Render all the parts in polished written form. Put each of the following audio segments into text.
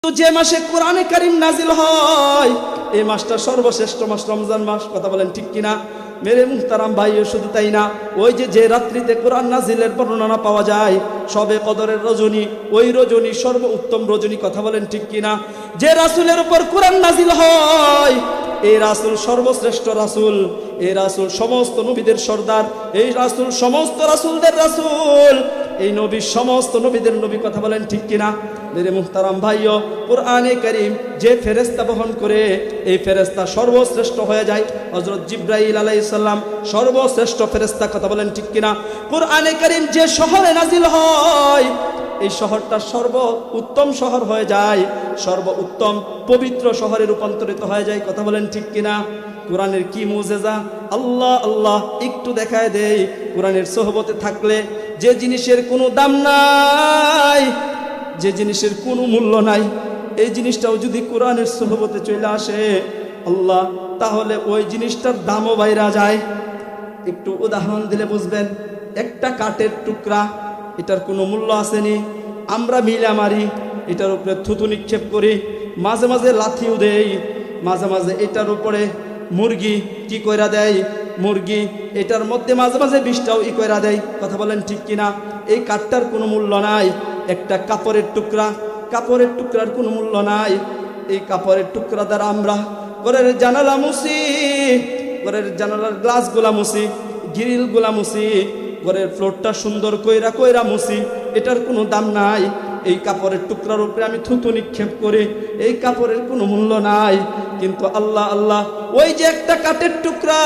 তো যে মাসে কোরআনে কারীম নাজিল হয় এই মাসটা সর্বশ্রেষ্ঠ মাস রমজান মাস। কথা বলেন ঠিক কিনা মেরে মুহতারাম ভাইও? শুধু তাই না, ওই যে রাত্রিতে কোরআন নাজিলের বর্ণনা পাওয়া যায় সবে কদরের রজনী, ওই রজনী সর্ব উত্তম রজনী। কথা বলেন ঠিক কিনা? যে রাসূলের উপর কোরআন নাজিল হয় এই রাসূল সর্বশ্রেষ্ঠ রাসূল, এই রাসূল সমস্ত নবীদের সর্দার, এই রাসূল সমস্ত রাসূলদের রাসূল, এই নবী সমস্ত নবীদের নবী। কথা বলেন ঠিক কিনা মেরে মুহতারাম ভাইও? কোরআনে কারীম যে ফেরেশতা বহন করে এই ফেরেশতা সর্বশ্রেষ্ঠ হয়ে যায়। হযরত জিবরাইল আলাইহিস সালাম সর্বশ্রেষ্ঠ ফেরেশতা। কথা বলেন ঠিক কিনা? কোরআনে কারীম যে শহরে নাজিল হয় এই শহরটা সর্ব উত্তম শহর হয়ে যায়, সর্ব উত্তম পবিত্র শহরে রূপান্তরিত হয়ে যায়। কথা বলেন ঠিক কিনা? কোরআনের কি মুজেজা! আল্লাহ আল্লাহ একটু দেখায় দেই। কোরআনের সোহবতে থাকলে যে জিনিসের কোনো দাম নাই, যে জিনিসের কোনো মূল্য নাই, এই জিনিসটাও যদি কোরআনের সোহবতে চলে আসে আল্লাহ, তাহলে ওই জিনিসটার দামও বাইরা যায়। একটু উদাহরণ দিলে বুঝবেন। একটা কাঠের টুকরা, এটার কোনো মূল্য আসেনি, আমরা মিলা মারি, এটার উপরে থুতু নিক্ষেপ করি, মাঝে মাঝে লাথিও দেই, মাঝে মাঝে এটার উপরে মুরগি কি কইরা দেয়, মুরগি এটার মধ্যে মাঝে মাঝে বিষটাও কইরা দেয়। কথা বলেন ঠিক কিনা? এই কাঠটার কোনো মূল্য নাই। একটা কাপড়ের টুকরা, কাপড়ের টুকরার কোনো মূল্য নাই। এই কাপড়ের টুকরা দ্বারা আমরা ঘরের জানালা মুছি, ঘরের জানালার গ্লাসগুলা মুছি, গ্রিলগুলা মুছি, ঘরের ফ্লোরটা সুন্দর কইরা কইরা মুছি, এটার কোনো দাম নাই। এই কাপড়ের টুকরার উপরে আমি থুতু নিক্ষেপ করি, এই কাপড়ের কোনো মূল্য নাই। কিন্তু আল্লাহ আল্লাহ, ওই যে একটা কাঠের টুকরা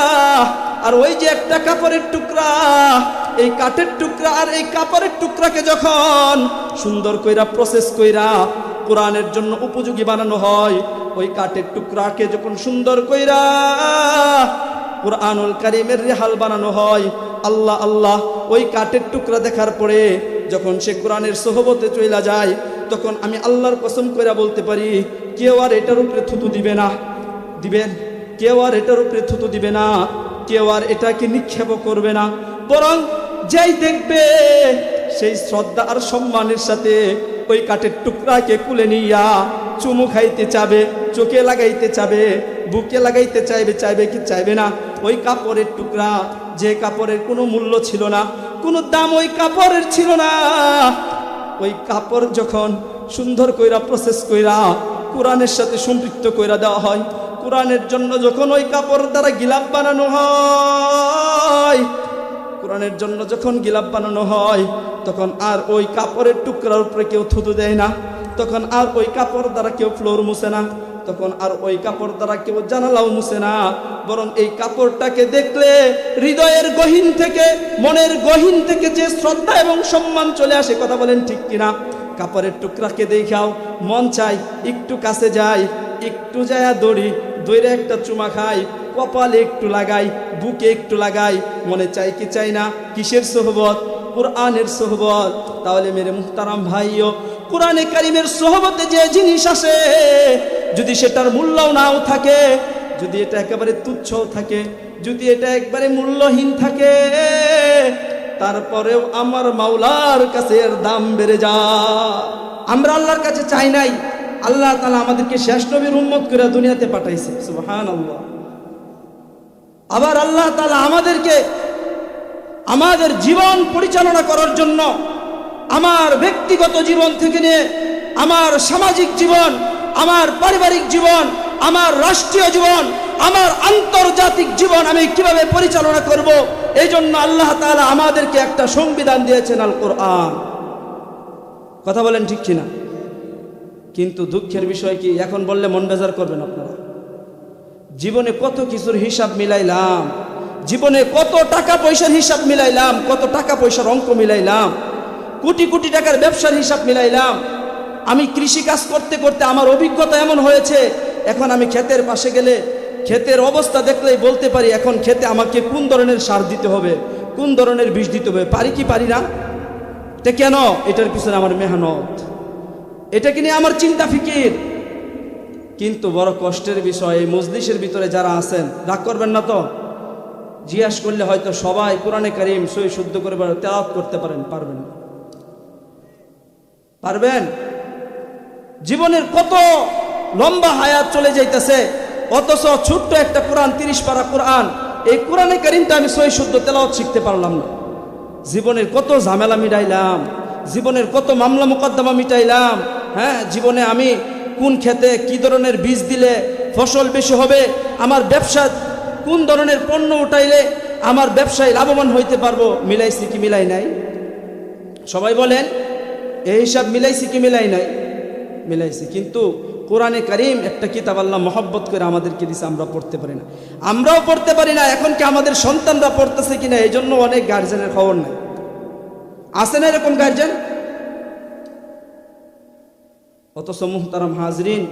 আর ওই যে একটা কাপড়ের টুকরা, এই কাঠের টুকরা আর এই কাপড়ের টুকরাকে যখন সুন্দর কইরা প্রসেস কইরা কোরআনের জন্য উপযোগী বানানো হয়, ওই কাঠের টুকরাকে যখন সুন্দর কইরা কুরআনুল কারীমের রেহাল বানানো হয়, আল্লাহ আল্লাহ, ওই কাঠের টুকরা দেখার পরে যখন সে কোরআনের সোহবতে চলে যায়, তখন আমি আল্লাহর কসম কইরা বলতে পারি কেউ আর এটার উপরে থুতু দিবে না। দিবেন? কেউ আর এটার উপরে থুতু দিবে না, কেউ আর এটাকে নিক্ষেপ করবে না। বরং যেই দেখবে সেই শ্রদ্ধা আর সম্মানের সাথে ওই কাঠের টুকরাকে কুলে নিয়া চুমু খাইতে চাবে, চোখে লাগাইতে চাবে, বুকে লাগাইতে চাইবে। চাইবে কি চাইবে না? ওই কাপড়ের টুকরা, যে কাপড়ের কোনো মূল্য ছিল না, কোনো দাম ওই কাপড়ের ছিল না, ওই কাপড় যখন সুন্দর কইরা প্রসেস কইরা কোরআনের সাথে সম্পৃক্ত কইরা দেওয়া হয়, কোরআনের জন্য যখন ওই কাপড় দ্বারা গিলাপ বানানো হয়, কোরআনের জন্য যখন গিলাপ বানানো হয়, তখন আর ওই কাপড়ের টুকরার উপরে কেউ থুতু দেয় না, তখন আর ওই কাপড় দ্বারা কেউ ফ্লোর মুছে না, তখন আর ওই কাপড় দ্বারা কেউ জানালাও মুছে না। বরং এই কাপড়টাকে দেখলে হৃদয়ের গহীন থেকে, মনের গহীন থেকে যে শ্রদ্ধা এবং সম্মান চলে আসে। কথা বলেন ঠিক কিনা? কাপড়ের টুকরাকে দেখাও মন চাই একটু কাছে যাই, একটু যায়া দৌড়ে একটা চুমা খাই, কপালে একটু লাগাই, বুকে একটু লাগাই। মনে চাই কি চাই না? কিসের সোহবত? কোরআনের সোহবত। তাহলে মেরে মুহতারাম ভাইও, কোরআনে কারীমের সোহবতে যে জিনিস আসে, যদি সেটার মূল্যও নাও থাকে, যদি এটা একেবারে তুচ্ছও থাকে, যদি এটা একবারে মূল্যহীন থাকে, তারপরেও আমার মাওলার কাছে এর দাম বেড়ে যায়। আমরা আল্লাহর কাছে চাই নাই, আল্লাহ তাআলা আমাদেরকে শেষ নবীর উম্মত করে দুনিয়াতে পাঠাইছে। সুবহানাল্লাহ। আবার আল্লাহ তাআলা আমাদেরকে আমাদের জীবন পরিচালনা করার জন্য, আমার ব্যক্তিগত জীবন থেকে নিয়ে আমার সামাজিক জীবন, আমার পারিবারিক জীবন, আমার রাষ্ট্রীয় জীবন, আমার আন্তর্জাতিক জীবন আমি কিভাবে পরিচালনা করব, এই জন্য আল্লাহ তাআলা আমাদেরকে একটা সংবিধান দিয়েছেন, আল কোরআন। কথা বলেন ঠিক কিনা? কিন্তু দুঃখের বিষয় কি, এখন বললে মন বেজার করবেন আপনারা, জীবনে কত কিছুর হিসাব মিলাইলাম, জীবনে কত টাকা পয়সার হিসাব মিলাইলাম, কত টাকা পয়সার অঙ্ক মিলাইলাম, কোটি কোটি টাকার ব্যবসার হিসাব মিলাইলাম। আমি কৃষি কাজ করতে করতে আমার অভিজ্ঞতা এমন হয়েছে, এখন আমি ক্ষেতের পাশে গেলে ক্ষেতের অবস্থা দেখলেই বলতে পারি এখন ক্ষেতে আমাকে কোন ধরনের সার দিতে হবে, কোন ধরনের বীজ দিতে হবে। পারি কি পারি না? এটা কেন? এটার পিছনে আমার মেহনত, এটাকে নিয়ে আমার চিন্তা ফিকির। কিন্তু বড় কষ্টের বিষয়, এই মজলিসের ভিতরে যারা আছেন, রাগ করবেন না তো? জিজ্ঞাসা করলে হয়তো সবাই কোরআনে কারীম সহি শুদ্ধ করে তেলাওয়াত করতে পারবেন? পারবেন? জীবনের কত লম্বা হায়াত চলে যাইতেছে, অথচ ছোট্ট একটা কোরআন, 30 পারা কোরআন, এই কোরআনে কারিমটা আমি সহি শুদ্ধ তেলাওয়াত শিখতে পারলাম না। জীবনের কত ঝামেলা মিটাইলাম, জীবনের কত মামলা মোকদ্দমা মিটাইলাম। হ্যাঁ, জীবনে আমি কোন ক্ষেতে কি ধরনের বীজ দিলে ফসল বেশি হবে, আমার ব্যবসা কোন ধরনের পণ্য উঠাইলে আমার ব্যবসায় লাভবান হইতে পারবো, মিলাইছি কি মিলাই নাই? সবাই বলেন এই হিসাব মিলাইছি কি মিলাই নাই? মিলাইছি। কিন্তু কোরআনে কারিম একটা কিতাব আল্লাহ মহব্বত করে আমাদেরকে দিছে, আমরা পড়তে পারি না, আমরাও পড়তে পারি না। এখন কি আমাদের সন্তানরা পড়তেছে কিনা এই জন্য অনেক গার্জেনের খবর নাই। আছে না এরকম গার্জেন? অথচ মুহতারাম হাজরিন,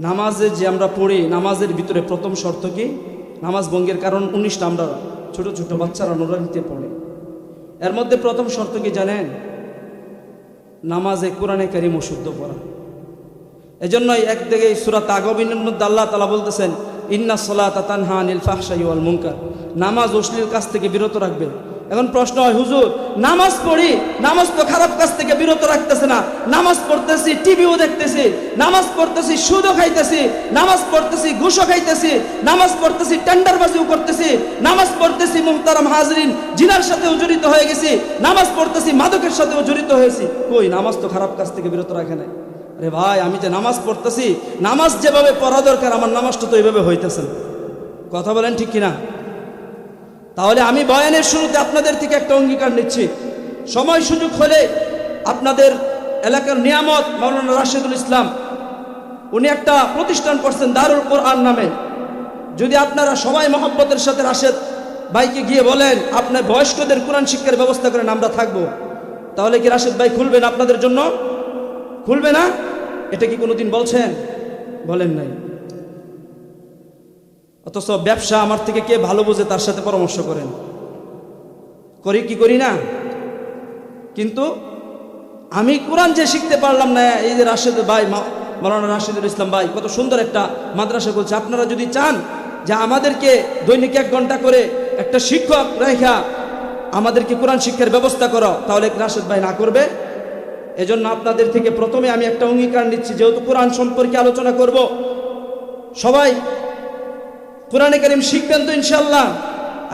নামাজে যে আমরা পড়ি, নামাজের ভিতরে প্রথম শর্ত কি? নামাজ ভঙ্গের কারণ 19টা আমরা ছোট ছোট বাচ্চারা নুরানিতে পড়ে। এর মধ্যে প্রথম শর্ত কি জানেন? নামাজে কোরআনে কারিম শুদ্ধ পড়া। এজন্যই একদিকে সূরা তাগাবিনের মধ্যে আল্লাহ তাআলা বলতেছেন, ইন্না সলাতা তানহা আনিল ফাহশাই ওয়াল মুনকার, নামাজ অশ্লীল কাজ থেকে বিরত রাখবে। এখন প্রশ্ন হয়, হুজুর নামাজ পড়ি, নামাজ তো খারাপ কাজ থেকে বিরত রাখতেছে না, নামাজ পড়তেছি টিভিও দেখতেছি, নামাজ পড়তেছি সুদও খাইতেছি, নামাজ পড়তেছি ঘুষও খাইতেছি, নামাজ পড়তেছি টেন্ডারবাজিও করতেছি, নামাজ পড়তেছি মুহতারাম হাজরিন জিনার সাথেও জড়িত হয়ে গেছি, নামাজ পড়তেছি মাদকের সাথেও জড়িত হয়েছি। কই, নামাজ তো খারাপ কাজ থেকে বিরত রাখে নাই। আরে ভাই, আমি যে নামাজ পড়তেছি, নামাজ যেভাবে পড়া দরকার আমার নামাজটা তো এইভাবে হইতেছে না। কথা বলেন ঠিক কিনা? তাহলে আমি বয়ানের শুরুতে আপনাদের থেকে একটা অঙ্গীকার নিচ্ছি, সময় সুযোগ হলে আপনাদের এলাকার নিয়ামত মাওলানা রাশেদুল ইসলাম, উনি একটা প্রতিষ্ঠান করছেন দারুল কোরআন নামে। যদি আপনারা সবাই মহব্বতের সাথে রাশেদ ভাইকে গিয়ে বলেন আপনার বয়স্কদের কোরআন শিক্ষার ব্যবস্থা করেন, আমরা থাকবো, তাহলে কি রাশেদ ভাই খুলবেন আপনাদের জন্য? খুলবে না? এটা কি কোনোদিন বলছেন? বলেন নাই। অথচ ব্যবসা আমার থেকে কে ভালো বোঝে তার সাথে পরামর্শ করেন। করি কি করি না? কিন্তু আমি কোরআন যে শিখতে পারলাম না, এই যে রাশেদ ভাই মাওলানা রাশেদুল ইসলাম ভাই কত সুন্দর একটা মাদ্রাসা করছে, আপনারা যদি চান যে আমাদেরকে দৈনিক 1 ঘন্টা করে একটা শিক্ষক রেখা আমাদেরকে কোরআন শিক্ষার ব্যবস্থা করো, তাহলে রাশেদ ভাই না করবে? এজন্য আপনাদের থেকে প্রথমে আমি একটা অঙ্গীকার নিচ্ছি, যেহেতু কোরআন সম্পর্কে আলোচনা করব, সবাই কোরআনে কারিম শিখবেন তো ইনশাআল্লাহ?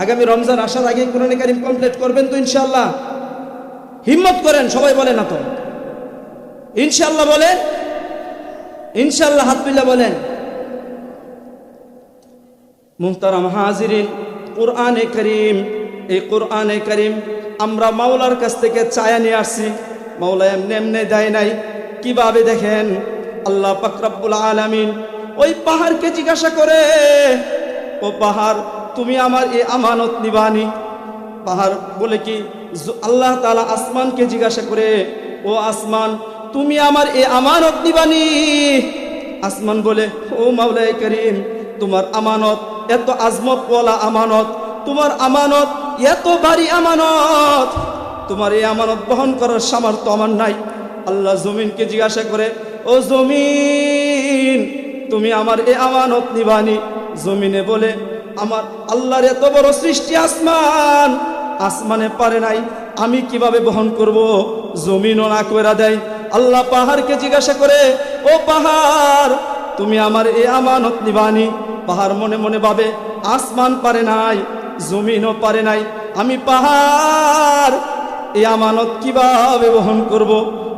আগামী রমজান আসার আগে কোরআনে কারিম কমপ্লিট করবেন তো ইনশাআল্লাহ? হিম্মত করেন, সবাই বলে না তো ইনশাআল্লাহ? বলেন ইনশাআল্লাহ, হাত তুলে বলেন। মুহতারাম হাজিরিন, কোরআনে কারিম, এই কোরআনে কারিম আমরা মাওলার কাছ থেকে চায়া নিয়ে আসছি। মাওলা এমনি এমনি দেয় নাই। কিভাবে দেখেন, আল্লাহ পাক রব্বুল আলামিন ওই পাহাড়কে জিজ্ঞাসা করে, ও পাহাড় তুমি আমার এই আমানত নিবানি? পাহাড় বলে কি, আল্লাহ তাআলা আসমানকে জিজ্ঞাসা করে, ও আসমান তুমি আমার এই আমানত নিবানি? আসমান বলে, ও মাওলায়ে কারীম তোমার আমানত এত আজমতওয়ালা আমানত, তোমার আমানত এত ভারী আমানত, তোমার এই আমানত বহন করার সামর্থ্য আমার নাই। আল্লাহ জমিনকে জিজ্ঞাসা করে, ও জমিন তুমি আমার এই আমানত নিবানি? জমিনে বলে, আমার আল্লাহর এত বড় সৃষ্টি আসমান, আসমানে পারে নাই, আমি কিভাবে বহন করব? জমিনও না কইরা দেয়। আল্লাহ পাহাড়কে জিজ্ঞাসা করে, ও পাহাড় তুমি আমার এই আমানত নিবানি? পাহাড় মনে মনে ভাবে, আসমান পারে নাই, জমিনও পারে নাই, আমি পাহাড় এই আমানত কিভাবে বহন করব?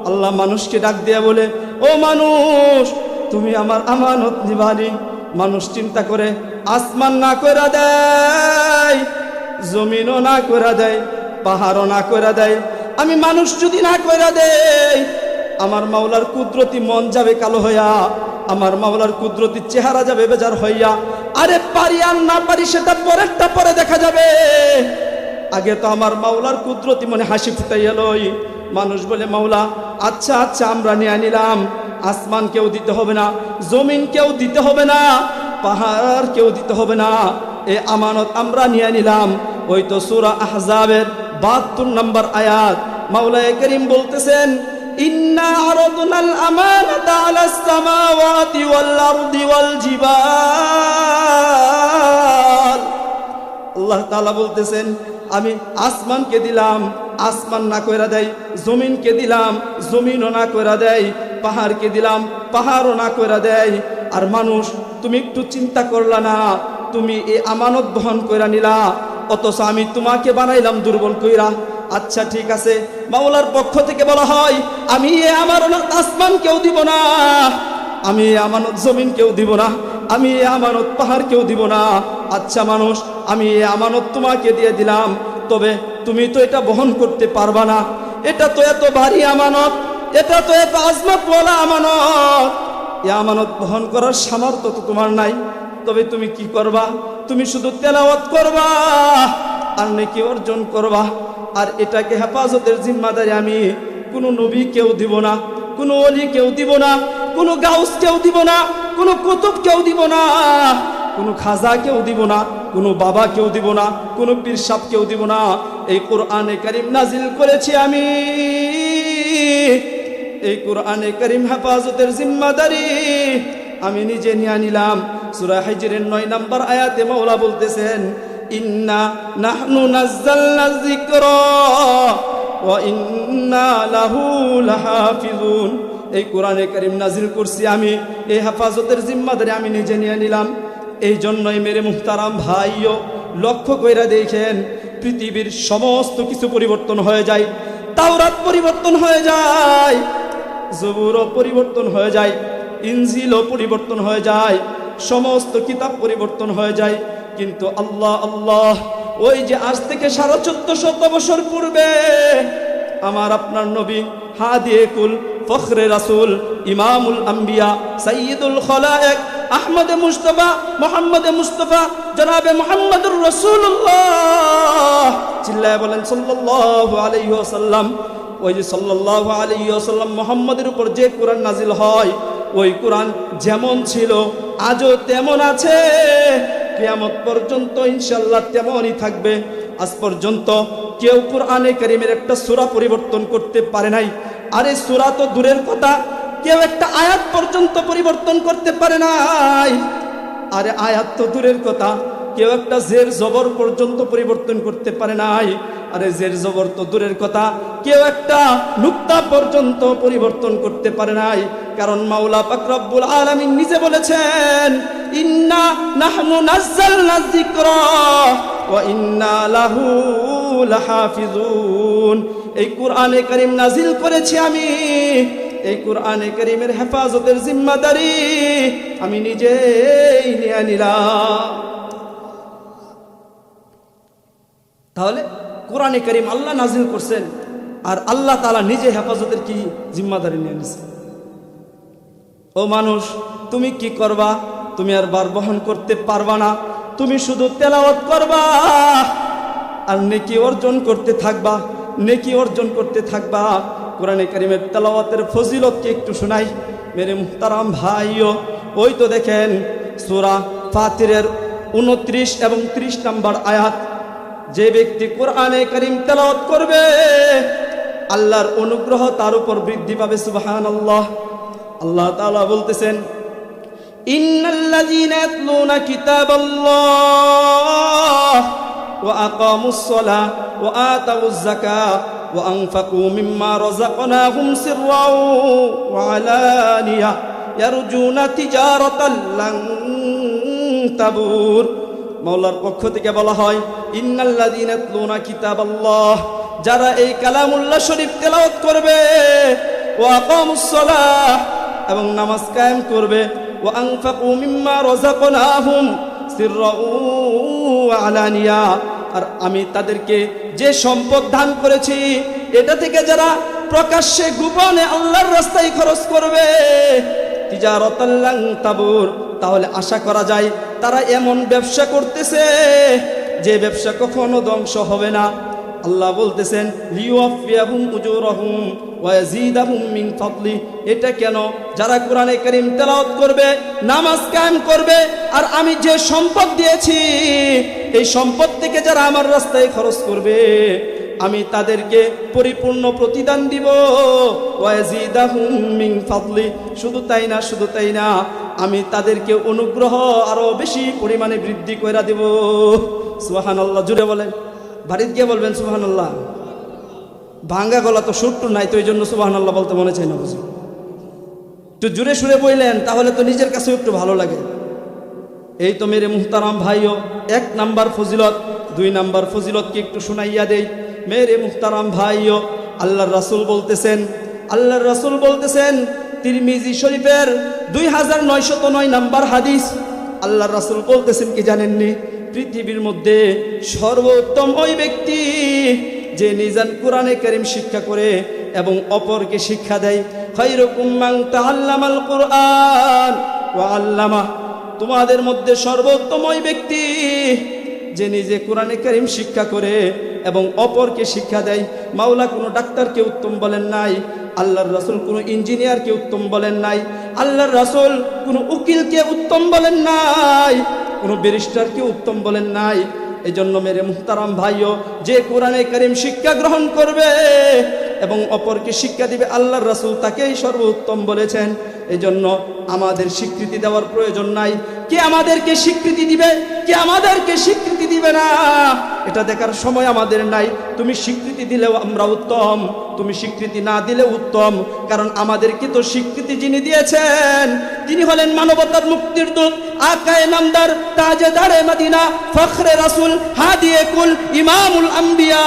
আল্লাহ মানুষকে ডাক দিয়া বলে, ও মানুষ তুমি আমার আমানত নিবানি? মানুষ চিন্তা করে, আসমান না কইরা দেয়, জমিনও না কইরা দেয়, পাহাড়ও না কইরা দেয়, আমি মানুষ যদি না কইরা দেই, আমার মাওলার কুদরতি মন যাবে কালো হইয়া, আমার মাওলার কুদরতি চেহারা যাবে বেজার হইয়া। আরে পারি আর না পারি সেটা পরেরটা পরে দেখা যাবে, আগে তো আমার মাওলার কুদরতি মনে হাসি ফুটাইয়া লই। মানুষ বলে, মাওলা আচ্ছা আচ্ছা আমরা নিয়ে নিলাম, আসমান কেউ দিতে হবে না, জমিন কেউ দিতে হবে না, পাহাড় কেউ দিতে হবে না, এই আমানত আমরা নিয়ে নিলাম। ওই তো সূরা আহজাবের 72 নম্বর আয়াত, মাওলায়ে কারীম বলতেছেন, ইন্না আরাদনাল আমানাতা আলাস সামাওয়াতি ওয়াল আরদি ওয়াল জিবাল। আল্লাহ তাআলা বলতেছেন, আমি আসমানকে দিলাম, আসমান না কইরা দেয়, জমিনকে দিলাম, জমিনও না কইরা দেয়, পাহাড়কে দিলাম, পাহাড়ও না কইরা দেয়। আর মানুষ, তুমি একটু চিন্তা করলা না, তুমি এই আমানত বহন কইরা নিলা, অথচ আমি তোমাকে বানাইলাম দুর্বল কইরা। আচ্ছা ঠিক আছে, মাওলার পক্ষ থেকে বলা হয়, আমি এই আমানত আসমান কেউ দিব না, আমি এই আমানত জমিন কেউ দিব না, আমি এই আমানত পাহাড় কেউ দিব না। আচ্ছা মানুষ, আমি এই আমানত তোমাকে দিয়ে দিলাম, তবে তুমি তো এটা বহন করতে পারবা না, এটা তো এত ভারী আমানত, এটা তো এত আজমতওয়ালা আমানত, এই আমানত বহন করার সামর্থ্য তো তোমার নাই। তবে তুমি কি করবা? তুমি শুধু তেলাওয়াত করবা আর নেকি অর্জন করবা। আর এটাকে হেফাজতের জিম্মাদারি আমি কোনো নবী কেউ দিব না, কোনো ওলি কেউ দিব না, কোনো গাউস কেউ দিব না, কোনো কুতুব কেউ দিব না, কোনো খাজা কেউ দিব না, কোনো বাবা কেউ দিব না, কোনো পীর সাহেব কেউ দিব না। এই কোরআনে কারীম নাজিল করেছি আমি, এই কোরআনে কারীম হেফাজতের জিম্মাদারি আমি নিজে নিয়ে নিলাম। সূরা হিজরের 9 নম্বর আয়াতে মাওলা বলতেছেন, ইন্না নাহনু নাযালনা যিকরা ওয়া ইন্না লাহু লাহাফিজুন। এই কোরআনে কারীম নাজিল করছি আমি, এই হেফাজতের জিম্মাদারি আমি নিজে নিয়ে নিলাম। এই জন্যই মেরে মুহতারাম ভাইও লক্ষ্য কইরা দেখেন, পৃথিবীর সমস্ত কিছু পরিবর্তন হয়ে যায়, তাওরাত পরিবর্তন হয়ে যায়, জবুরও পরিবর্তন হয়ে যায়, ইনজিলও পরিবর্তন হয়ে যায়, সমস্ত কিতাব পরিবর্তন হয়ে যায়। কিন্তু আল্লাহ আল্লাহ, ওই যে আজ থেকে 1450 বছর পূর্বে আমার আপনার নবী হাদিয়ে কুল, ফখরে রাসূল, ইমামুল আম্বিয়া, সাইয়্যিদুল খলায়েক, আহমদ মুস্তাফা, মোহাম্মদ মুস্তাফা, জনাবে মুহাম্মদুর রাসূলুল্লাহ, চিল্লায় বলেন সাল্লাল্লাহু আলাইহি ওয়াসাল্লাম। ওই যে সাল্লাল্লাহু আলাইহি ওয়াসাল্লাম মুহাম্মদের উপর যে কোরআন নাজিল হয়, ওই কোরআন যেমন ছিল আজও তেমন আছে, কিয়ামত পর্যন্ত ইনশাআল্লাহ তেমনই থাকবে। আজ পর্যন্ত কেউ কোরআনে কারীমের একটা সূরা পরিবর্তন করতে পারে নাই। আরে সূরা তো দূরের কথা, কেউ একটা আয়াত পর্যন্ত পরিবর্তন করতে পারে নাই। আরে আয়াত তো দূরের কথা, কেউ একটা জের জবর পর্যন্ত পরিবর্তন করতে পারে নাই। আরে জের জবর তো দূরের কথা, কেউ একটা নুক্তা পর্যন্ত পরিবর্তন করতে পারে নাই। কারণ মাওলা পাক রব্বুল আলামিন নিজে বলেছেন, ইন্না নাহনু নাযালনা যিকরা ওয়া ইন্না লাহু লাহাফিজুন। এই কোরআনে কারীম নাজিল করেছি আমি, এই কোরআনে কারীমের হেফাজতের জিম্মাদারি আমি নিজেই নিয়ে নিলাম। তাহলে কোরআনে কারীম আল্লাহ নাজিল করছেন, আর আল্লাহ তাআলা নিজে হেফাজতের কি জিম্মাদারি নিয়ে নিয়েছেন। ও মানুষ, তুমি কি করবা? তুমি আর বার বহন করতে পারবা না, তুমি শুধু তেলাওয়াত করবা আর নেকি অর্জন করতে থাকবা, নেকি অর্জন করতে থাকবা। কোরআনে কারীমের তেলাওয়াতের ফজিলত কি একটু শোনাই মেরে মুহতারাম ভাইও। ওই তো দেখেন সূরা ফাতিরের 29 এবং 30 নম্বর আয়াত, যে ব্যক্তি কোরআনে কারীম তেলাওয়াত করবে আল্লাহর অনুগ্রহ তার উপর বৃদ্ধি পাবে। সুবহানাল্লাহ। আল্লাহ তাআলা বলতেছেন, ইন্নাল্লাযীনা ইয়াতলুনা কিতাবাল্লাহ ওয়া আকামুস সালাহ ওয়া আতাউয যাকাহ ওয়া আনফাকু মিম্মা রাযাকনাহুম সিররাও ওয়া আলানিয়া ইয়ারজুনা তিজারাতাল লান তাবুর। মাওলার পক্ষ থেকে বলা হয়, ইন্নাল্লাযীনা ইয়াতলুনা কিতাবাল্লাহ, যারা এই কালামুল্লাহ শরীফ তেলাওয়াত করবে, ওয়া আকামুস সালাহ, এবং নামাজ কায়েম করবে, ওয়া আনফাকু মিম্মা রাযাকনাহুম সিররাও ওয়া আলানিয়া, আর আমি তাদেরকে যে সম্পদ দান করেছি এটা থেকে যারা প্রকাশ্যে গোপনে আল্লাহর রাস্তায় খরচ করবে, তিজারাতাল লান তাবুর, তাহলে আশা করা যায় তারা এমন ব্যবসা করতেছে যে ব্যবসা কখনো ধ্বংস হবে না। আল্লাহ বলতেছেন, লিওয়াফিয়াহুম উজুরহুম ওয়া ইয়াজিদাহুম মিন ফাদলি। এটা কেন? যারা কোরআনে কারীম তেলাওয়াত করবে, নামাজ কায়েম করবে, আর আমি যে সম্পদ দিয়েছি এই সম্পদ থেকে যারা আমার রাস্তায় খরচ করবে আমি তাদেরকে পরিপূর্ণ প্রতিদান দিব। ওয়া ইয়াজিদাহুম মিন ফাদলি। শুধু তাই না, শুধু তাই না, আমি তাদেরকে অনুগ্রহ আরো বেশি পরিমাণে বৃদ্ধি কইরা দেব। সুবহানাল্লাহ। জুড়ে বলেন, বাড়িতে গিয়ে বলবেন সুবহানাল্লাহ। ভাঙ্গা গলা তো সুরটু নাই, তো এই জন্য সুবহানাল্লাহ বলতে মনে চাই না বুঝি। একটু জোরে সুরে বললেন, তাহলে তো নিজের কাছেও একটু ভালো লাগে। এই তো মেরে মুহতারাম ভাইও 1 নাম্বার ফজিলত। 2 নাম্বার ফজিলত কি একটু শুনাইয়া দেই মেরে মুহতারাম ভাইও। আল্লাহর রাসূল বলতেছেন তিরমিজি শরীফের 2909 নাম্বার হাদিস। আল্লাহর রাসূল বলতেছেন কি জানেননি? পৃথিবীর মধ্যে সর্বোত্তম ওই ব্যক্তি যে নিজান কোরআনে কারীম শিক্ষা করে এবং অপরকে শিক্ষা দেয়। খায়রুকুম মান তাআল্লামাল কুরআন ওয়া আল্লামা। তোমাদের মধ্যে সর্বোত্তম ওই ব্যক্তি যে নিজে কোরআনে কারীম শিক্ষা করে এবং অপরকে শিক্ষা দেয়। মাওলা কোনো ডাক্তারকে উত্তম বলেন নাই, আল্লাহর রাসূল কোনো ইঞ্জিনিয়ারকে উত্তম বলেন নাই, আল্লাহর রাসূল কোনো উকিলকে উত্তম বলেন নাই, কোনো ব্যারিস্টারকে উত্তম বলেন নাই। এজন্য মেরে মুহতারাম ভাইও, যে কোরআনে কারীম শিক্ষা গ্রহণ করবে এবং অপরকে শিক্ষা দিবে, আল্লাহর রাসূল তাকেই সর্বোত্তম বলেছেন। এজন্য আমাদের স্বীকৃতি দেওয়ার প্রয়োজন নাই। কে আমাদেরকে স্বীকৃতি দিবে, কে আমাদেরকে স্বীকৃতি দিবে না, এটা দেখার সময় আমাদের নাই। তুমি স্বীকৃতি দিলেও আমরা উত্তম, তুমি স্বীকৃতি না দিলেও উত্তম। কারণ আমাদেরকে তো স্বীকৃতি যিনি দিয়েছেন তিনি হলেন মানবতার মুক্তির দূত, আকায়ে নামদার, তাজেদারে মদিনা, ফখরে রাসূল, হাদিয়ে কুল, ইমামুল আম্বিয়া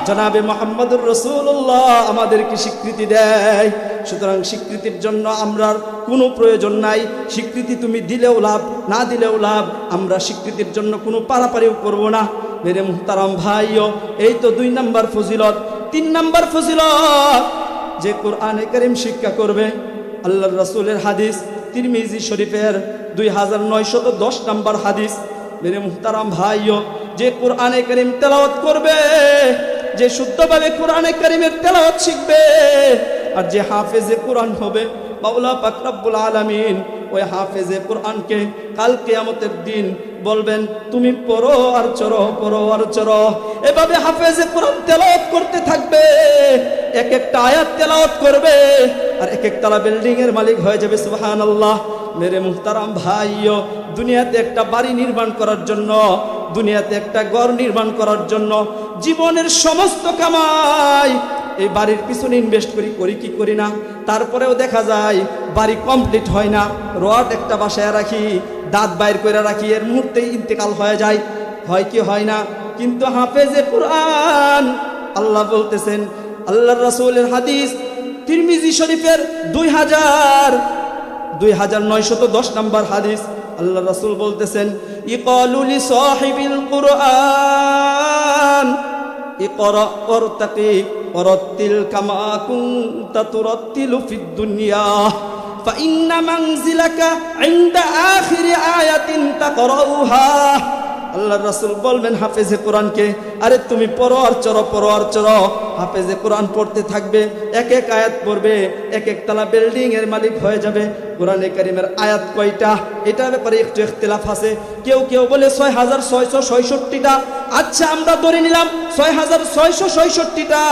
জনাবে মুহাম্মদুর রাসূলুল্লাহ আমাদেরকে স্বীকৃতি দেয়। সুতরাং স্বীকৃতির জন্য আমরা কোনো প্রয়োজন নাই। স্বীকৃতি তুমি দিলেও লাভ, না দিলেও লাভ। আমরা স্বীকৃতির জন্য কোনো পারাপারিও করব না। মেরে মুহতারাম ভাইও, এই তো 2 নাম্বার ফজিলত। 3 নাম্বার ফজিলত, যে কোরআনে কারীম শিক্ষা করবে। আল্লাহর রাসূলের হাদিস, তিরমিজি শরীফের 2910 নাম্বার হাদিস। মেরে মুহতারাম ভাইও, যে কোরআনে কারীম তেলাওয়াত করবে, যে শুদ্ধভাবে কোরআনে কারীমের তেলাওয়াত শিখবে, আর যে হাফেজে কোরআন হবে, মাওলা পাক রব্বুল আলামিন ওই হাফেজে কোরআনকে কাল কিয়ামতের দিন বলবেন, তুমি পড়ো আর চড়ো, পড়ো আর চড়ো। এভাবে হাফেজে কোরআন তেলাওয়াত করতে থাকবে, এক একটা আয়াত তেলাওয়াত করবে, আর এক একতলা বিল্ডিং এর মালিক হয়ে যাবে। সুবহানাল্লাহ। মেরে মুহতারাম ভাইও, দুনিয়াতে একটা বাড়ি নির্মাণ করার জন্য, দুনিয়াতে একটা ঘর নির্মাণ করার জন্য জীবনের সমস্ত কামাই এই বাড়ির পিছনে ইনভেস্ট করি কি করি না? তারপরেও দেখা যায় বাড়ি কমপ্লিট হয় না। রড একটা বাসায় রাখি, দাঁত বাইর করে রাখি, এর মুহূর্তেই ইন্তেকাল হয়ে যায়, হয় কি হয় না? কিন্তু হাফেজে কোরআন, আল্লাহ বলতেছেন, আল্লাহর রাসূলের হাদিস তিরমিজি শরীফের 2910 নাম্বার হাদিস। আল্লাহ রাসূল বলতেছেন, ইকালু লি সাহিবিল কুরআন ইকরা ওয়ারতাকি ওয়ারাত্তিল কামা কুনতা তুরাত্তিলু ফিদ দুনিয়া ফাইন্না মানজিলাকা ইনদা আখিরি আয়াতিন তাকরাউহা। আল্লাহর রাসূল বলবেন হাফেজে কোরআনকে, আরে তুমি পড়ো আর চড়ো, পড়ো আর চড়ো। হাফেজে কোরআন পড়তে থাকবে, এক এক আয়াত পড়বে, এক এক তলা বিল্ডিং এর মালিক হয়ে যাবে। কোরআনে কারীমের আয়াত কয়টা, এটার ব্যাপারে একটু ইখতিলাফ আছে। কেউ কেউ বলে 6666টা। আচ্ছা, আমরা ধরে নিলাম 6666টা।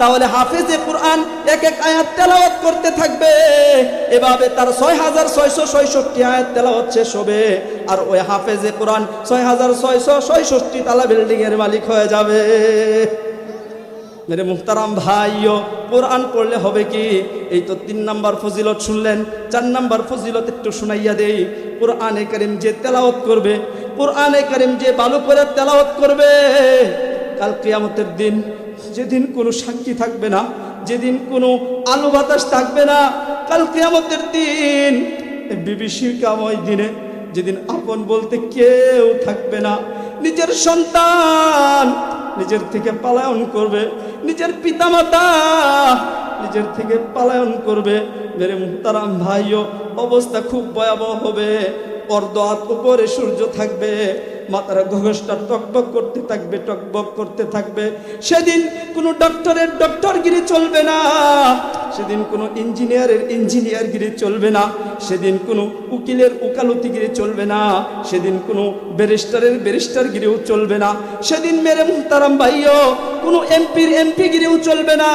তাহলে হাফেজে কোরআন এক এক আয়াত তেলাওয়াত করতে থাকবে, এভাবে তার 6666 আয়াত তেলাওয়াত শেষ হবে, আর ওই হাফেজে কোরআন 6666 তালা বিল্ডিং এর মালিক হয়ে যাবে। মেরে মুহতারাম ভাইও, কোরআন পড়লে হবে কি? এই তো 3 নাম্বার ফজিলত শুনলেন। 4 নাম্বার ফজিলত একটু শুনাইয়া দেই। কোরআনে কারীম যে তেলাওয়াত করবে, কোরআনে কারীম যে ভালো করে তেলাওয়াত করবে, কাল কিয়ামতের দিন যেদিন কোনো সাক্ষী থাকবে না, যেদিন কোনো আলো বাতাস থাকবে না, কাল কিয়ামতের দিন, বিভীষিকাময় দিনে, যেদিন আপন বলতে কেউ থাকবে না, নিজের সন্তান নিজের থেকে পলায়ন করবে, নিজের পিতামাতা নিজের থেকে পলায়ন করবে। মেরে মুহতারাম ভাইও, অবস্থা খুব ভয়াবহ হবে। অর্ধহাত উপরে সূর্য থাকবে, মাথার গগসটা টকবক করতে থাকবে, টকবক করতে থাকবে। সেদিন কোনো ডক্টরের ডক্টরগিরি চলবে না, সেদিন কোনো ইঞ্জিনিয়ারের ইঞ্জিনিয়ারগিরি চলবে না, সেদিন কোনো উকিলের উকালতিগিরি চলবে না, সেদিন কোনো ব্যারিস্টারের ব্যারিস্টারগিরিও চলবে না। সেদিন মেরে মুহতারাম ভাইও, কোনো এমপির এমপিগিরিও চলবে না,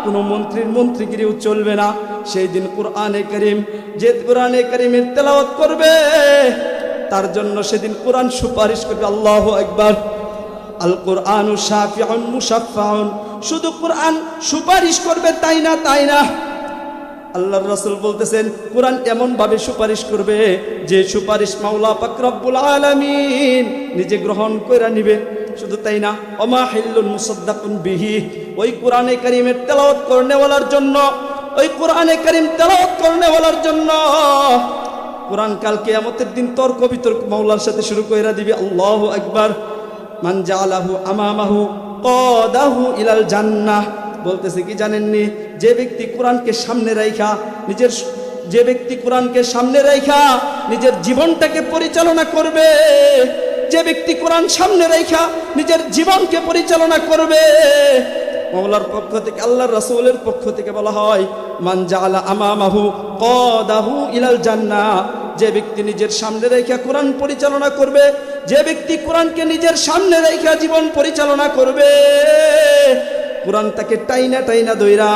কোনো মন্ত্রীর মন্ত্রীগিরিও চলবে না। সেই দিন কোরআনে কারীম, যে কোরআনে কারীমের তেলাওয়াত করবে, তার জন্য সেদিন কোরআন সুপারিশ করবে। আল্লাহু আকবার। আল কোরআনু শাফিউন মুশাফফাউন। শুধু কোরআন সুপারিশ করবে তাই না, তাই না, আল্লাহর রাসূল বলতেছেন কোরআন এমন ভাবে সুপারিশ করবে যে সুপারিশ মাওলা পাক রব্বুল আলামিন নিজে গ্রহণ কইরা নিবে। শুধু তাই না, ওমা হিল্লুন মুসাদ্দাকুন বিহি, ওই কোরআনে কারীমের তেলাওয়াত করনেওয়ালার জন্য, ওই কোরআনে কারীম তেলাওয়াত করনেওয়ালার জন্য কোরআন কাল কিয়ামতের দিন তর্ক বিতর্ক মাওলার সাথে শুরু কইরা দিবে। আল্লাহু আকবার। মান জাআলাহু আমামাহু কাদাহু ইলাল জান্নাহ। বলতেছে কি জানেননি, যে ব্যক্তি কোরআনকে সামনে রাইখা নিজের জীবনটাকে পরিচালনা করবে, যে ব্যক্তি কোরআন সামনে রাইখা নিজের জীবনকে পরিচালনা করবে, মাওলার পক্ষ থেকে, আল্লাহর রাসূলের পক্ষ থেকে বলা হয় মান জাআলা আমামাহু কাদাহু ইলাল জান্নাহ। যে ব্যক্তি নিজের সামনে রাইখা কোরআন পরিচালনা করবে, যে ব্যক্তি কোরআনকে নিজের সামনে রাইখা জীবন পরিচালনা করবে, কোরআন তাকে টাইনা টাইনা দইরা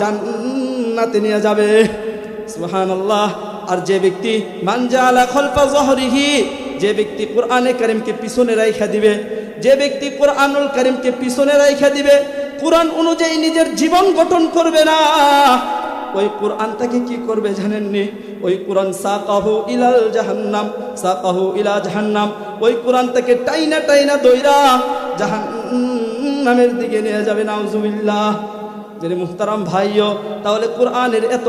জান্নাতে নিয়ে যাবে। সুবহানাল্লাহ। আর যে ব্যক্তি মান জাআলা খালফা যহরিহি, যে ব্যক্তি কোরআনে কারীমকে পিছনে রাইখা দিবে, যে ব্যক্তি কোরআনুল কারীমকে পিছনে রাইখা দিবে, কোরআন অনুযায়ী নিজের জীবন গঠন করবে না, ওই কোরআন তাকে কি করবে জানেননি? ওই কোরআন সাকাহু ইলাল জাহান্নাম, সাকাহু ইলা জাহান্নাম। ওই কোরআন তাকে টাইনা টাইনা দইরা জাহান্নামের দিকে নিয়ে যাবে। নাউজুবিল্লাহ। যে মুহতারাম ভাইও, তাহলে কোরআনের এত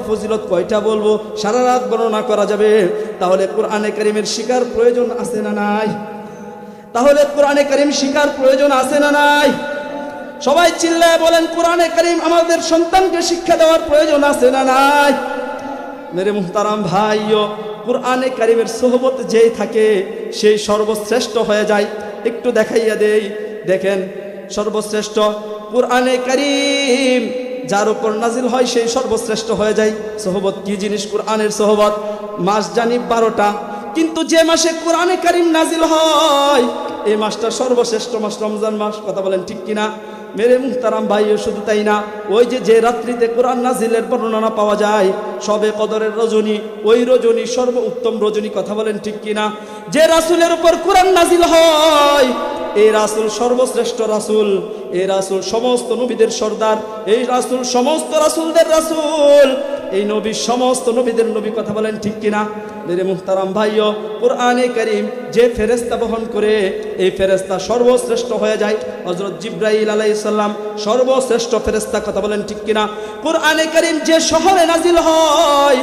ফজিলত কয়টা বলবো, সারা রাত বর্ণনা করা যাবে। তাহলে কোরআনে কারীমের শিকার প্রয়োজন আছে না নাই? তাহলে কোরআনে কারীম শিকার প্রয়োজন আছে না নাই? সবাই চিল্লায় বলেন কোরআনে কারীম আমাদের সন্তানকে শিক্ষা দেওয়ার প্রয়োজন আছে না নাই? মেরে মুহতারাম ভাইও, কোরআনে কারীমের সোহবত যেই থাকে সেই সর্বশ্রেষ্ঠ হয়ে যায়। একটু দেখাইয়া দেই, দেখেন সর্বশ্রেষ্ঠ কোরআনে কারীম যার উপর নাজিল হয় সেই সর্বশ্রেষ্ঠ হয়ে যায়। সোহবত কি জিনিস? কোরআনের সোহবত। মাস জানি 12টা, কিন্তু যে মাসে কোরআনে কারীম নাজিল হয় এই মাসটা সর্বশ্রেষ্ঠ মাস রমজান মাস। কথা বলেন ঠিক কিনা? মেরে মুহতারাম ভাইও, শুধু তাই না, ওই যে রাত্রিতে কোরআন নাজিলের বর্ণনা পাওয়া যায়, সবে কদরের রজনী, ওই রজনী সর্ব উত্তম রজনী। কথা বলেন ঠিক কিনা? যে রাসূলের উপর কোরআন নাজিল হয় এই রাসূল সর্বশ্রেষ্ঠ রাসূল, এই রাসূল সমস্ত নবীদের সর্দার, এই রাসূল সমস্ত রাসূলদের রাসূল, এই নবী সমস্ত নবীদের নবী। কথা বলেন ঠিক কিনা? মেরে মুহতারাম ভাইও, কোরআনে কারীম যে ফেরেশতা বহন করে এই ফেরেশতা সর্বশ্রেষ্ঠ হয়ে যায়। হযরত জিবরাইল আলাইহিস সালাম সর্বশ্রেষ্ঠ ফেরেশতা। কথা বলেন ঠিক কিনা? কোরআনে কারীম যে শহরে নাজিল হয়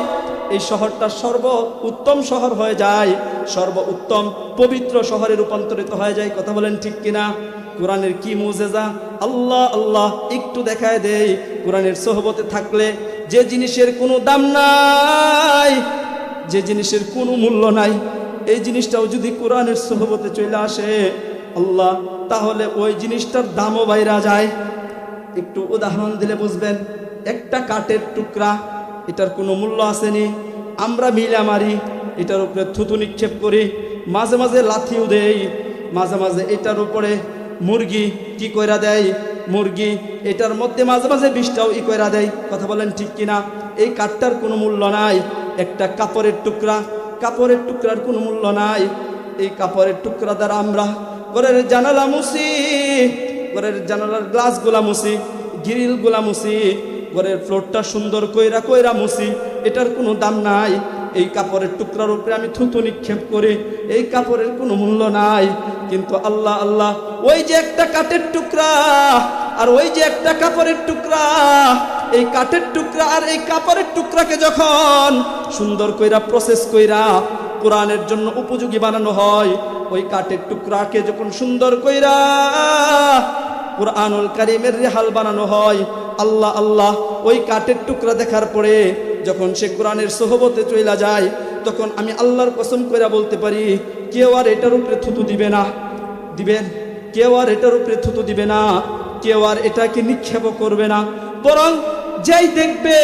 এই শহরটা সর্ব উত্তম শহর হয়ে যায়, সর্ব উত্তম পবিত্র শহরে রূপান্তরিত হয়ে যায়। কথা বলেন ঠিক কিনা? কোরআনের কি মুজেজা! আল্লাহ আল্লাহ। একটু দেখায় দেই, কোরআনের সোহবতে থাকলে যে জিনিসের কোনো দাম নাই, যে জিনিসের কোনো মূল্য নাই, এই জিনিসটাও যদি কোরআনের সোহবতে চলে আসে আল্লাহ, তাহলে ওই জিনিসটার দামও বাইরা যায়। একটু উদাহরণ দিলে বুঝবেন। একটা কাঠের টুকরা, এটার কোনো মূল্য আসেনি, আমরা মিলা মারি, এটার উপরে থুতু নিক্ষেপ করি, মাঝে মাঝে লাথিও দেই, মাঝে মাঝে এটার উপরে মুরগি কি কইরা দেয়, মুরগি এটার মধ্যে মাঝে মাঝে বিষটাও কইরা দেয়। কথা বলেন ঠিক কিনা? এই কাঠটার কোনো মূল্য নাই। একটা কাপড়ের টুকরা, কাপড়ের টুকরার কোনো মূল্য নাই। এই কাপড়ের টুকরা দ্বারা আমরা ঘরের জানালা মুছি, ঘরের জানালার গ্লাসগুলা মুছি, গ্রিলগুলা মুছি, ঘরের ফ্লোরটা সুন্দর কইরা কইরা মুছি, এটার কোনো দাম নাই। এই কাপড়ের টুকরার উপরে আমি থুতু নিক্ষেপ করি, এই কাপড়ের কোনো মূল্য নাই। কিন্তু আল্লাহ আল্লাহ, ওই যে একটা কাঠের টুকরা আর ওই যে একটা কাপড়ের টুকরা, এই কাঠের টুকরা আর এই কাপড়ের টুকরাকে যখন সুন্দর কইরা প্রসেস কইরা কোরআনের জন্য উপযোগী বানানো হয়, ওই কাঠের টুকরাকে যখন সুন্দর কইরা কোরআনুল কারীমের রেহাল বানানো হয়, আল্লাহ আল্লাহ, ওই কাঠের টুকরা দেখার পরে যখন সে কোরআনের সোহবতে চলে যায়, তখন আমি আল্লাহর কসম কইরা বলতে পারি কেউ আর এটার উপরে থুতু দিবে না। দিবেন? কেউ আর এটার উপরে থুতু দিবে না, কেউ আর এটাকে নিক্ষেপ করবে না। বরং যেই দেখবে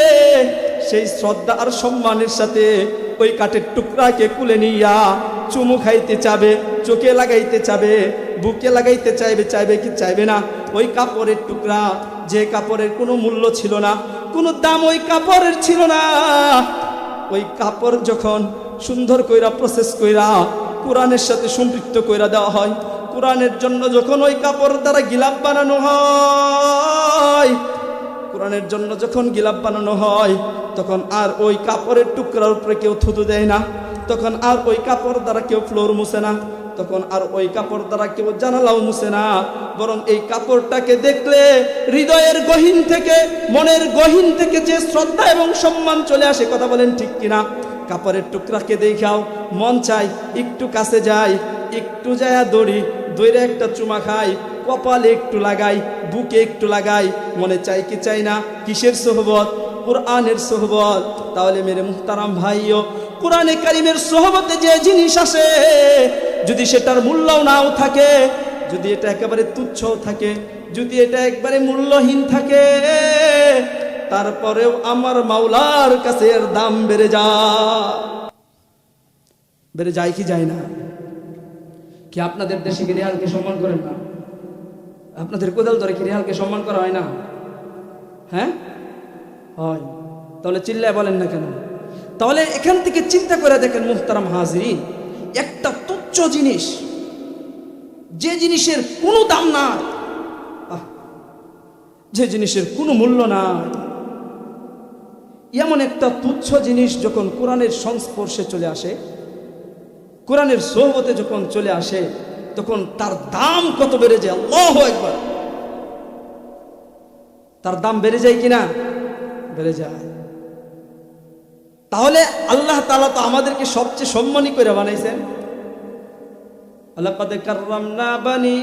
সেই শ্রদ্ধা আর সম্মানের সাথে ওই কাঠের টুকরাকে কুলে নিয়া চুমু খাইতে চাবে, চোখে লাগাইতে চাবে, বুকে লাগাইতে চাইবে। চাইবে কি চাইবে না? ওই কাপড়ের টুকরা, যে কাপড়ের কোনো মূল্য ছিল না, কোনো দাম ওই কাপড়ের ছিল না, ওই কাপড় যখন সুন্দর কইরা প্রসেস কইরা কোরআনের সাথে সম্পৃক্ত কইরা দেওয়া হয়, কোরআনের জন্য যখন ওই কাপড় দ্বারা গিলাপ বানানো হয়, কোরআনের জন্য যখন গিলাপ বানানো হয় তখন আর ওই কাপড়ের টুকরার উপরে কেউ থুতু দেয় না, তখন আর ওই কাপড় দ্বারা কেউ ফ্লোর মুছে না, তখন আর ওই কাপড় দ্বারা কেউ জানালাও মুছে না, বরং এই কাপড়টাকে দেখলে হৃদয়ের গহীন থেকে, মনের গহীন থেকে যে শ্রদ্ধা এবং সম্মান চলে আসে। কথা বলেন ঠিক কিনা? কাপড়ের টুকরাকে দেখাও মন চাই একটু কাছে যাই, একটু যায়া দৌড়ে একটা চুমা খাই, কপালে একটু লাগাই, বুকে একটু লাগাই, মনে চাই কি চাই না? কিসের সোহবত? কোরআনের সোহবত। তাহলে মেরে মুহতারাম ভাইও, কোরআনে কারিমের সোহবতে যে জিনিস আসে, যদি সেটার মূল্যও নাও থাকে, যদি এটা একেবারে তুচ্ছও থাকে, যদি এটা একবারে মূল্যহীন থাকে, তারপরেও আমার মাওলার কাছে এর দাম বেড়ে যায় কি যায় না? কি আপনাদের দেশে কি রেহালকে সম্মান করেন না? আপনাদের কোদাল ধরে কি রেহালকে সম্মান করা হয় না? হ্যাঁ হয়। তাহলে চিল্লায় বলেন না কেন? তাহলে এখান থেকে চিন্তা করে দেখেন মুহতারাম হাজিরিন, একটা তুচ্ছ জিনিস, যে জিনিসের কোনো দাম নাই, যে জিনিসের কোনো মূল্য নাই, এমন একটা তুচ্ছ জিনিস যখন কোরআনের সংস্পর্শে চলে আসে, কোরআনের সোহবতে যখন চলে আসে, তখন তার দাম কত বেড়ে যায়। আল্লাহু আকবার! তার দাম বেড়ে যায় কিনা? বেড়ে যায়। তাহলে আল্লাহ তাআলা তো আমাদেরকে সবচেয়ে সম্মানী করে বানাইছেন। লাকাদ কাররামনা বানি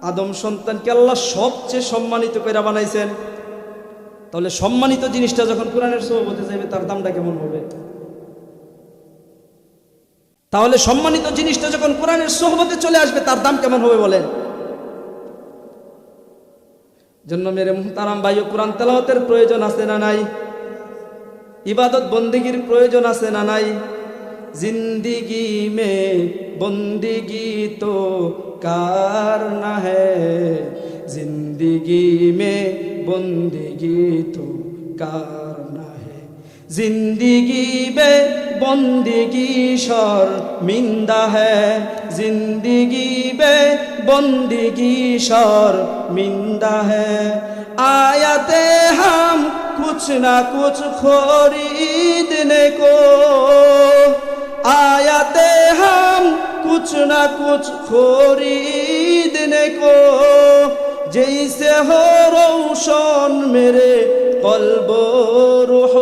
আদম সন্তানকে আল্লাহ সবচেয়ে সম্মানিত করে বানাইছেন। তাহলে সম্মানিত জিনিসটা যখন কোরআনের সোহবতে যাবে, তার দামটা কেমন হবে? তাহলে সম্মানিত জিনিসটা যখন কোরআনের সোহবতে চলে আসবে, তার দাম কেমন হবে বলেন? জন্য মেরে মুহতারাম ভাইও, কোরআন তেলাওয়াতের প্রয়োজন আছে না নাই? ইবাদত বন্দেগীর প্রয়োজন আছে না নাই? জিন্দিগি মে বন্দেগি তো কারনা হ্যায়, জিন্দিগি মে বন্দেগি তো কারনা হ্যায়, জিন্দিগি বে বন্দেগি শর্মিন্দা হ্যায়, জিন্দিগি বে বন্দেগি শর্মিন্দা হ্যায়, आयते हम कुछ ना कुछ खरीदने को, आयते हम कुछ ना कुछ खरीदने को, जैसे हो रोशन मेरे कल्ब रूह,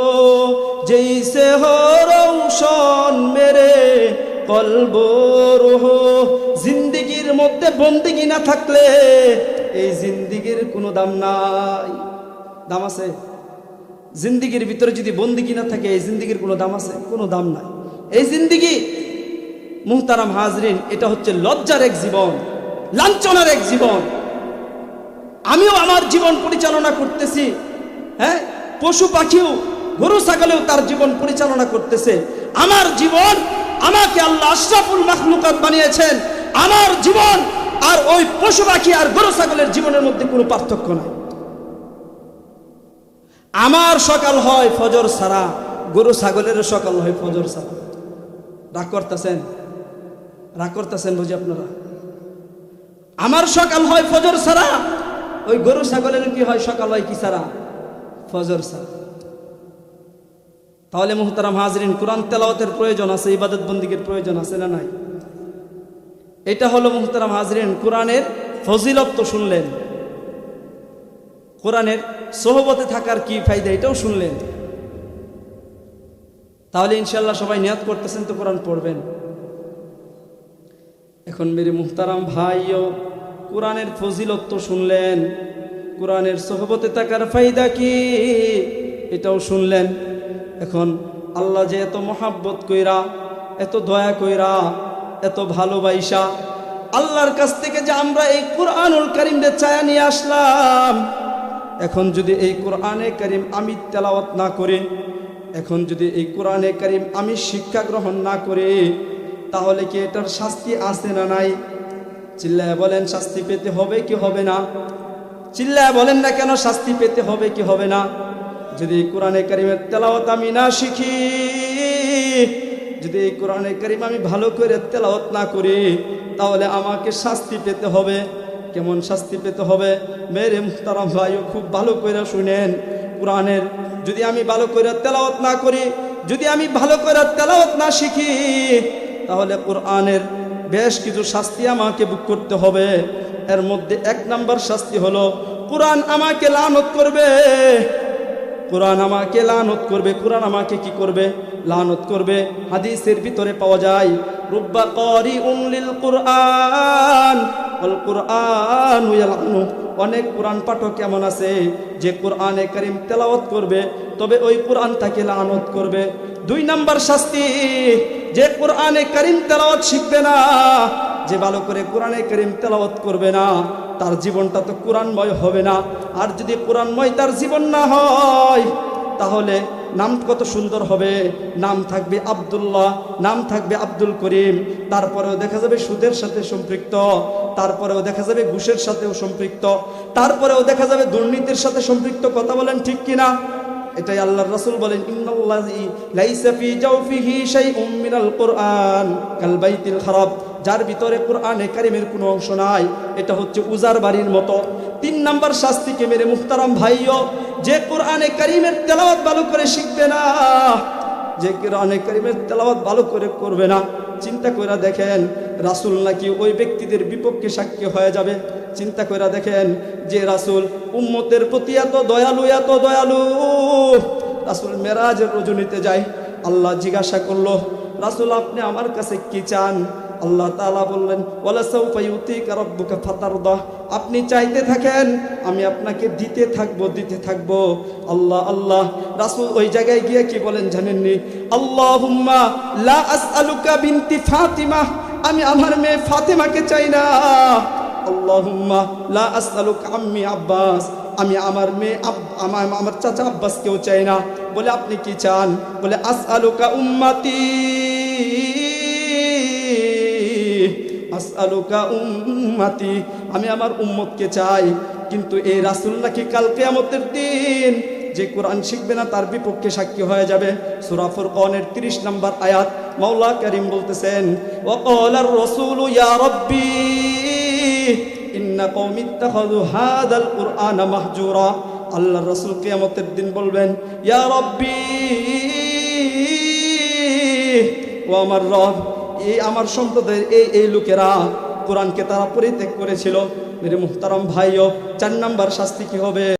जैसे हो रोशन मेरे कल्ब रूह। जिंदगीर मध्य बंदगी ना থাকলে এই জিন্দিগির কোনো দাম নাই। দাম আছে? জিন্দিগির ভিতরে যদি বন্দিগি না থাকে, এই জিন্দিগির কোনো দাম আছে? কোনো দাম নাই। এই জিন্দিগি মুহতারাম হাজরিন, এটা হচ্ছে লজ্জার এক জীবন, লাঞ্ছনার এক জীবন। আমিও আমার জীবন পরিচালনা করতেছি, হ্যাঁ, পশু পাখিও, গরু ছাগলেও তার জীবন পরিচালনা করতেছে। আমার জীবন, আমাকে আল্লাহ আশরাফুল মাখলুকাত বানিয়েছেন। আমার জীবন আর ওই পশু পাখি আর গরু ছাগলের জীবনের মধ্যে কোনো পার্থক্য নাই। আমার সকাল হয় ফজর ছাড়া, গরু ছাগলেরও সকাল হয় ফজর ছাড়া। রাগ করতেছেন? রাগ করতেছেন বুঝি আপনারা? আমার সকাল হয় ফজর ছাড়া, ওই গরু ছাগলের কি হয়? সকাল হয় কি ছাড়া? ফজর ছাড়া। তাহলে মুহতারাম হাজরিন, কোরআন তেলাওয়াতের প্রয়োজন আছে, ইবাদত বন্দেগীর প্রয়োজন আছে না নাই? এটা হলো মুহতারাম হাজরিন কোরআনের ফজিলত। তো শুনলেন, কোরআনের সোহবতে থাকার কি ফায়দা, এটাও শুনলেন। তাহলে ইনশাআল্লাহ সবাই নিয়ত করতেছেন তো কোরআন পড়বেন। এখন মেরে মুহতারাম ভাইও, কোরআনের ফজিলত তো শুনলেন, কোরআনের সোহবতে থাকার ফায়দা কি, এটাও শুনলেন। এখন আল্লাহ যে এত মহাব্বত কইরা, এত দয়া কইরা, এত ভালোবাসা, আল্লাহর কাছ থেকে যে আমরা এই কোরআনুল কারীমে চায়া নিয়ে আসলাম, এখন যদি এই কোরআনে কারীম আমি তেলাওয়াত না করি, এখন যদি এই কোরআনে কারীম আমি শিক্ষা গ্রহণ না করি, তাহলে কি এটার শাস্তি আছে না নাই? চিল্লায় বলেন, শাস্তি পেতে হবে কি হবে না? চিল্লায় বলেন না কেন, শাস্তি পেতে হবে কি হবে না? যদি কোরআনে কারীমের তেলাওয়াত আমি না শিখি, যদি এই কোরআনে কারীম আমি ভালো করে তেলাওয়াত না করি, তাহলে আমাকে শাস্তি পেতে হবে। কেমন শাস্তি পেতে হবে? মেরে মুহতারাম ভাইও খুব ভালো করে শুনেন। কোরআনের যদি আমি ভালো করে তেলাওয়াত না করি, যদি আমি ভালো করে তেলাওয়াত না শিখি, তাহলে কোরআনের বেশ কিছু শাস্তি আমাকে ভোগ করতে হবে। এর মধ্যে 1 নাম্বার শাস্তি হলো কোরআন আমাকে লানত করবে। কোরআন আমাকে লানত করবে। কোরআন আমাকে কি করবে? লানত করবে। হাদিসের ভিতরে পাওয়া যায় রুব্বা কারিউন লিল কুরআন ওয়াল কুরআনু ইয়ালানু। অনেক কোরআন পাঠক এমন আছে যে কোরআনে কারীম তেলাওয়াত করবে, তবে ওই কোরআন তাকে লানত করবে। 2 নাম্বার শাস্তি, যে কোরআনে কারীম তেলাওয়াত শিখবে না, যে ভালো করে কোরআনে কারীম তেলাওয়াত করবে না, তার জীবনটা তো কোরআনময় হবে না। আর যদি কোরআনময় তার জীবন না হয়, তাহলে নাম কত সুন্দর হবে। নাম থাকবে আব্দুল্লাহ, নাম থাকবে আব্দুল করিম, তারপরেও দেখা যাবে সুদের সাথে সম্পৃক্ত, তারপরেও দেখা যাবে ঘুষের সাথেও সম্পৃক্ত, তারপরেও দেখা যাবে দুর্নীতির সাথে সম্পৃক্ত। কথা বলেন ঠিক কিনা? এটাই আল্লাহর রাসূল বলেন, ইন্নাল্লাযী লাইসা ফি জাওফিহি শাইউম মিনাল কুরআন কাল বাইতিল খারাব। যার ভিতরে কোরআনে কারীমের কোনো অংশ নাই, এটা হচ্ছে উজার বাড়ির মতো। 3 নাম্বার শাস্তিকে মেরে মুহতারাম ভাইও, যে কোরআনে কারীমের তেলাওয়াত ভালো করে শিখবে না, যে কোরআনে কারীমের তেলাওয়াত ভালো করে করবে না, চিন্তা করে দেখেন রাসূল নাকি ওই ব্যক্তিদের বিপক্ষে সাক্ষী হয়ে যাবে। চিন্তা করে দেখেন যে রাসূল উম্মতের প্রতি এত দয়ালু, এত দয়ালু। রাসূল মেরাজের রজনীতে যায়, আল্লাহ জিজ্ঞাসা করলো, রাসূল আপনি আমার কাছে কি চান? আল্লাহ তাআলা বললেন, ওয়ালা সাউফা ইউতিকা রাব্বুকা ফাতারদা। আপনি চাইতে থাকেন, আমি আপনাকে দিতে থাকবো, দিতে থাকবো। আল্লাহ আল্লাহ। রাসূল ওই জায়গায় গিয়ে কি বলেন জানেননি? আল্লাহুম্মা লা আসআলুকা বিনতি ফাতিমা। আমি আমার মেয়ে ফাতেমাকে চাই না। আল্লাহুম্মা লা আসআলুকা আম্মি আব্বাস। আমি আমার মেয়ে আমার চাচা আব্বাসকেও চাই না। বলে আপনি কি চান? বলে আসআলুকা উম্মতি, আসআলুকা উম্মতি। আমি আমার উম্মতকে চাই। কিন্তু এই রাসূল নাকি কাল কিয়ামতের দিন যে কোরআন শিখবে না তার বিপক্ষে সাক্ষী হয়ে যাবে। সূরা ফুরকানের 30 নম্বর আয়াত মাওলা কারীম বলতেছেন, ওয়া ক্বালার রাসূলু ইয়া রাব্বি ইন্না কওমি ইত্তাখাযু হাযাল কুরআনা মাহজুরা। আল্লাহর রাসূল কিয়ামতের দিন বলবেন, ইয়া রাব্বি, ও আমার রব, এই আমার সম্প্রদায়ের এই লোকেরা কোরআনকে তারা পরিত্যাগ করেছিল। মেরে মুহতারাম ভাইও, 4 নাম্বার শাস্তি কি হবে?